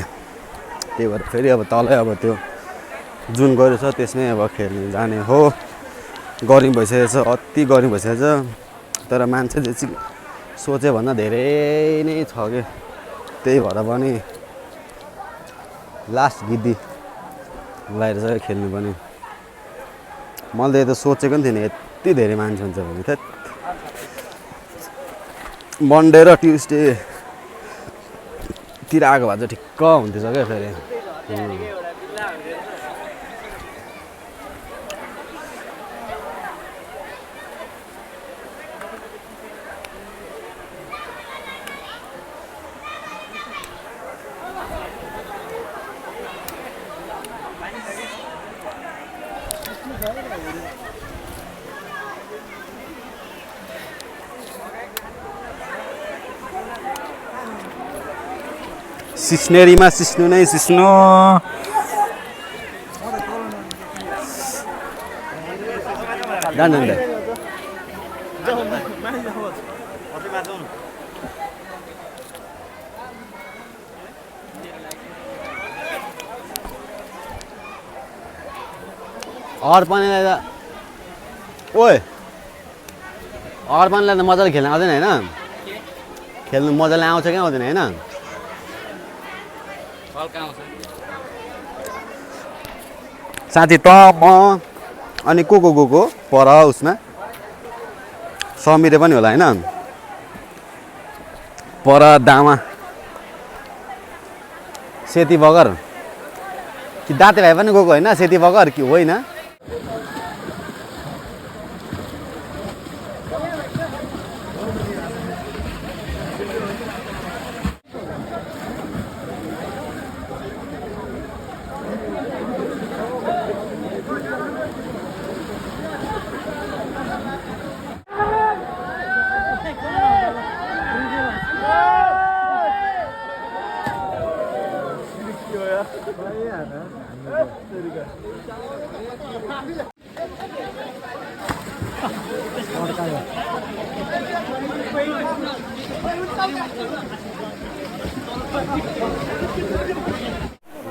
त्यही भएर फेरि अब तलै अब त्यो जुन गहिरो छ त्यसमै अब खेल्नु जाने हो गर्मी भइसकेको छ अति गर्मी भइसकेको छ तर मान्छे चाहिँ सोचे भन्दा धेरै नै छ कि त्यही भएर पनि लास्ट गिद्दी लगाएर चाहिँ खेल्नु पनि मैले त सोचेको पनि थिएन यति धेरै मान्छे हुन्छ भने त मन्डे र ट्युसडेतिर आएको भए चाहिँ ठिक्क हुन्थेछ क्या फेरि सिस्नेरीमा सिस्नु नै सिस्नु जानु अर्पणलाई त ओए अर्पणलाई त मजाले खेल्न आउँदैन होइन खेल्नु मजाले आउँछ क्या आउँदैन होइन साथी त म अनि को पर उसमा समीरे पनि होला होइन पर दामा सेती बगर कि दाते भाइ पनि गएको होइन सेती बगर कि होइन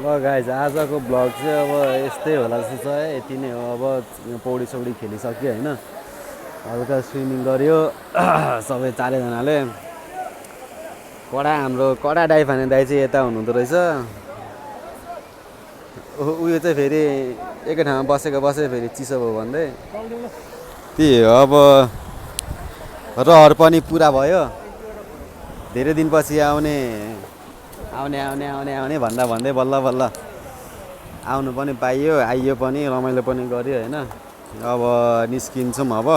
ल गाइज आजको ब्लग चाहिँ अब यस्तै होला जस्तो छ है यति नै हो अब पौडी सौडी खेलिसक्यो होइन हल्का स्विमिङ गऱ्यो सबै चारैजनाले हाम्रो कडा डाइ फाने दाइ चाहिँ यता हुनुहुँदो रहेछ उयो चाहिँ फेरि एकै ठाउँमा बसे फेरि चिसो भयो भन्दै त्यही हो अब रहर पनि पुरा भयो धेरै दिनपछि आउने भन्दा भन्दै बल्ल आउनु पनि पाइयो आइयो पनि रमाइलो पनि गऱ्यो होइन अब निस्किन्छौँ अब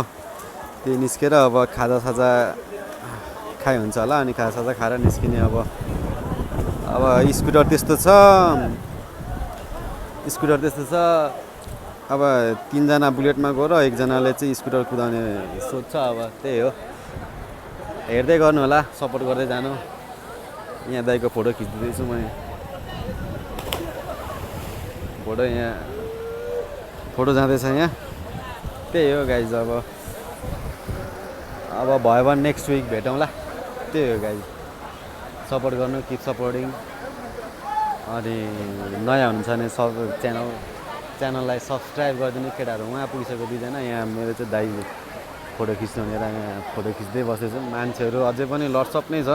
त्यही निस्केर अब खाजासाजा खाइ हुन्छ होला अनि खाजासाजा खाएर निस्किने अब स्कुटर त्यस्तो छ अब 3 जना बुलेटमा गएर एकजनाले चाहिँ स्कुटर कुदाउने सोध्छ अब त्यही हो हेर्दै गर्नु होला सपोर्ट गर्दै जानु यहाँ दाइको फोटो खिच्दैछु मैले फोटो जाँदैछ यहाँ त्यही हो गाइज अब अब भयो भने नेक्स्ट विक भेटौँला त्यही हो गाइज सपोर्ट गर्नु किप सपोर्टिङ अनि नयाँ हुनुहुन्छ भने सब च्यानललाई सब्सक्राइब गरिदिनु केटाहरू उहाँ पुगिसक्यो दुईजना यहाँ मेरो चाहिँ दाइ फोटो खिच्नु भनेर यहाँ फोटो खिच्दै बसेछु मान्छेहरू अझै पनि लट्सअप नै छ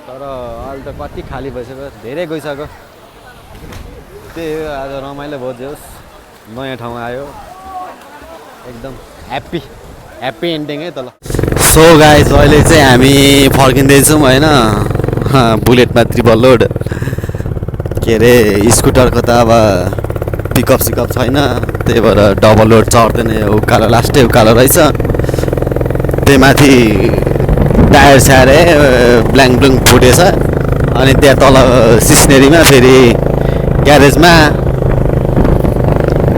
तर अहिले त कति खाली भइसक्यो धेरै गइसक्यो त्यही हो आज रमाइलो भयो जे होस् नयाँ ठाउँ आयो एकदम ह्याप्पी एन्डिङ है त ल सो गाइज अहिले चाहिँ हामी फर्किँदैछौँ होइन बुलेटमा ट्रिपल लोड के अरे स्कुटरको त अब पिकअप सिकअप छैन त्यही भएर डबल लोड चढ्दैन उकालो लास्टै उकालो रहेछ त्यही माथि टायर स्याहारे ब्ल्याङ फुटेछ अनि त्यहाँ तल सिस्नेरीमा फेरि ग्यारेजमा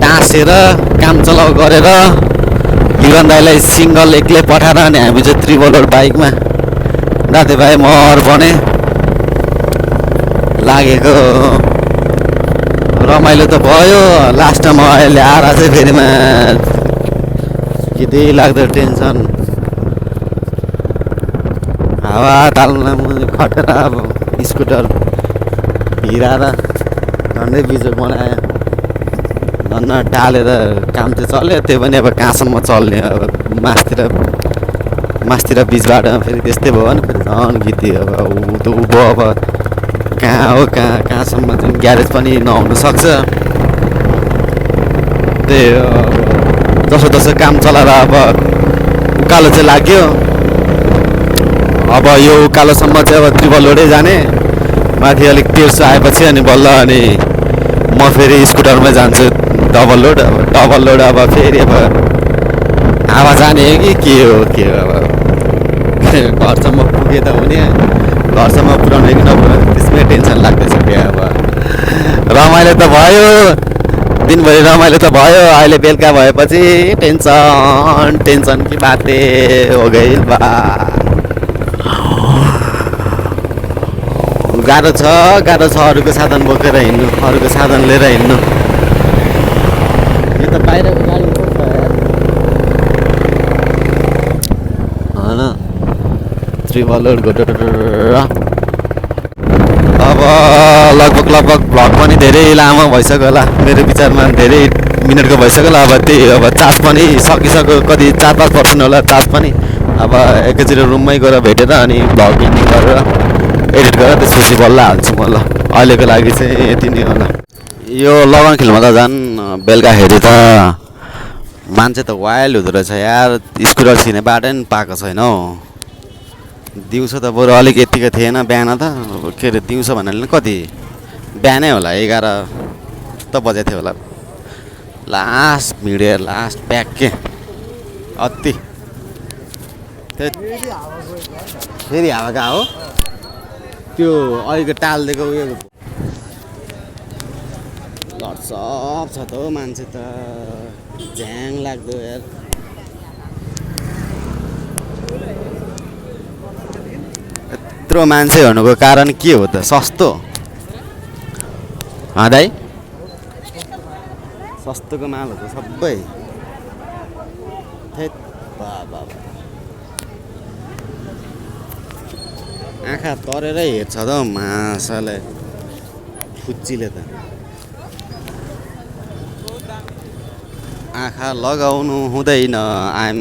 टाँसेर काम चलाउ गरेर हिरन दाइलाई सिङ्गल एक्लै पठाएर अनि हामी चाहिँ ट्रिपल लोड बाइकमा दाजुभाइ मर बने लागेको रमाइलो त भयो लास्टमा अहिले आएर चाहिँ फेरिमा कितै लाग्दो टेन्सन हावा तालमा खटेर अब स्कुटर हिराएर झन्डै बिजोग बनायो धन्न टालेर काम चाहिँ चल्यो त्यो पनि अब कहाँसम्म चल्ने अब मासतिर बिच बाटोमा फेरि त्यस्तै भयो भने फेरि झन् गीती अब उँभो अब कहाँ हो कहाँसम्म चाहिँ ग्यारेज पनि नहुनु सक्छ त्यही हो अब जसो काम चलाएर अब उकालो चाहिँ लाग्यो अब यो उकालोसम्म चाहिँ अब ट्रिपल लोडै जाने माथि अलिक तेर्सो आएपछि अनि बल्ल अनि म फेरि स्कुटरमै जान्छु डबल लोड अब फेरि अब हावा जाने हो कि के हो अब घरसम्म पुगे त हुने घरसम्म पुऱ्याउने कि नपुऱ्याउने त्यसमै टेन्सन लाग्दैछ क्या अब रमाइलो त भयो दिनभरि रमाइलो त भयो अहिले बेलुका भएपछि टेन्सन कि बाते हो गई बा गाह्रो छ अरूको साधन बोकेर हिँड्नु अरूको साधन लिएर हिँड्नु यो त बाहिरको गाडी होइन ट्रिपल लोड अब लगभग भ्लग पनि धेरै लामो भइसक्यो होला मेरो विचारमा धेरै मिनटको भइसक्यो होला अब त्यही अब चार्ज पनि सकिसक्यो कति 4-5% होला चार्ज पनि अब एकैचोटि रुममै गएर भेटेर अनि भ्लग एडिटिङ गरेर एडिट गरेर त्यसपछि बल्ल हाल्छु म ल अहिलेको लागि चाहिँ यति नै होला यो लगन खेलमा त झन् बेलुकाखेरि त मान्छे त वाइल्ड हुँदो रहेछ यार स्कुटर छिर्ने बाटो नि पाएको छैन हौ दिउँसो त बरु अलिक यतिको थिएन बिहान त के अरे दिउँसो भन्नाले कति बिहानै होला 11 त बजेको थियो होला लास्ट भिडियो लास्ट प्याक के अति फेरि हावा कहाँ हो त्यो अहिलेको टालिदिएको उयो लट्सप छ त हौ मान्छे त झ्याङ लाग्दो यार यत्रो मान्छे हुनुको कारण के हो त सस्तो दाइ सस्तोको माल हो त सबै बाबा आँखा तरेरै हेर्छ त माछाले फुच्चीले त आँखा लगाउनु हुँदैन I'm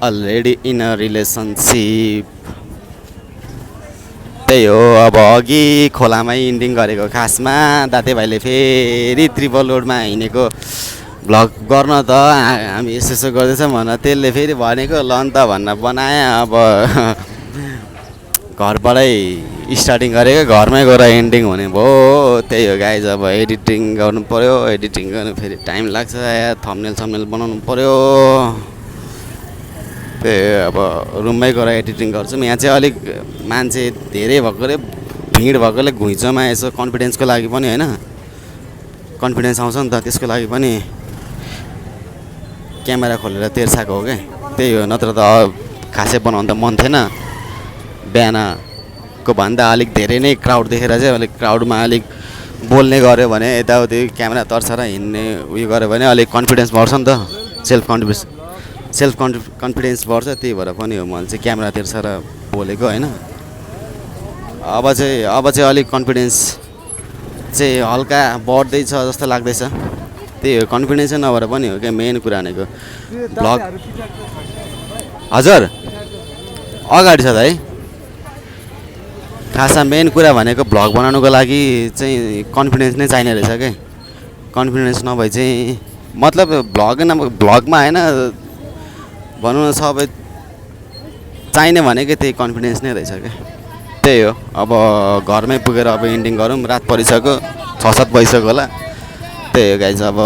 already in a relationship त्यही हो अब अघि खोलामै इन्डिङ गरेको खासमा दातेभाइले फेरि ट्रिपल लोडमा हिँडेको भ्लग गर्न त हामी यसो गर्दैछौँ भनेर त्यसले फेरि भनेको लन त भनेर बनाएँ अब घरबाटै स्टार्टिङ गरेको घरमै गएर एन्डिङ हुने भयो त्यही हो गाइज अब एडिटिङ गर्नु पऱ्यो एडिटिङ गर्नु फेरि टाइम लाग्छ थम्बनेल बनाउनु पऱ्यो त्यही अब रुममै गएर एडिटिङ गर्छौँ यहाँ चाहिँ अलिक मान्छे धेरै भएकोले भिड भएकोले घुइँचोमा यसो कन्फिडेन्सको लागि पनि होइन कन्फिडेन्स आउँछ नि त त्यसको लागि पनि क्यामेरा खोलेर तेर्साएको हो क्या त्यही हो नत्र त खासै बनाउनु त मन थिएन बिहानको भन्दा अलिक धेरै नै क्राउड देखेर चाहिँ अलिक क्राउडमा अलिक बोल्ने गऱ्यो भने यताउति क्यामेरा तर्साएर हिँड्ने उयो गऱ्यो भने अलिक कन्फिडेन्स बढ्छ नि त सेल्फ कन्फिडेन्स बढ्छ, त्यही भएर पनि हो मैले चाहिँ क्यामेरा तिर्सेर बोलेको होइन। अब चाहिँ अलिक कन्फिडेन्स चाहिँ हल्का बढ्दैछ जस्तो लाग्दैछ, त्यही हो कन्फिडेन्सै नभएर पनि हो क्या मेन कुरा भनेको। भ्लग हजुर अगाडि छ दाइ। खासमा मेन कुरा भनेको भ्लग बनाउनुको लागि चाहिँ कन्फिडेन्स नै चाहिने रहेछ क्या। कन्फिडेन्स नभए चाहिँ मतलब भ्लगमा होइन भनौँ न सबै चाहिने भनेकै त्यही कन्फिडेन्स नै रहेछ क्या। त्यही हो अब घरमै पुगेर अब इन्डिङ गरौँ, रात परिसक्यो 6-7 बजिसक्यो होला। त्यही हो गाइज अब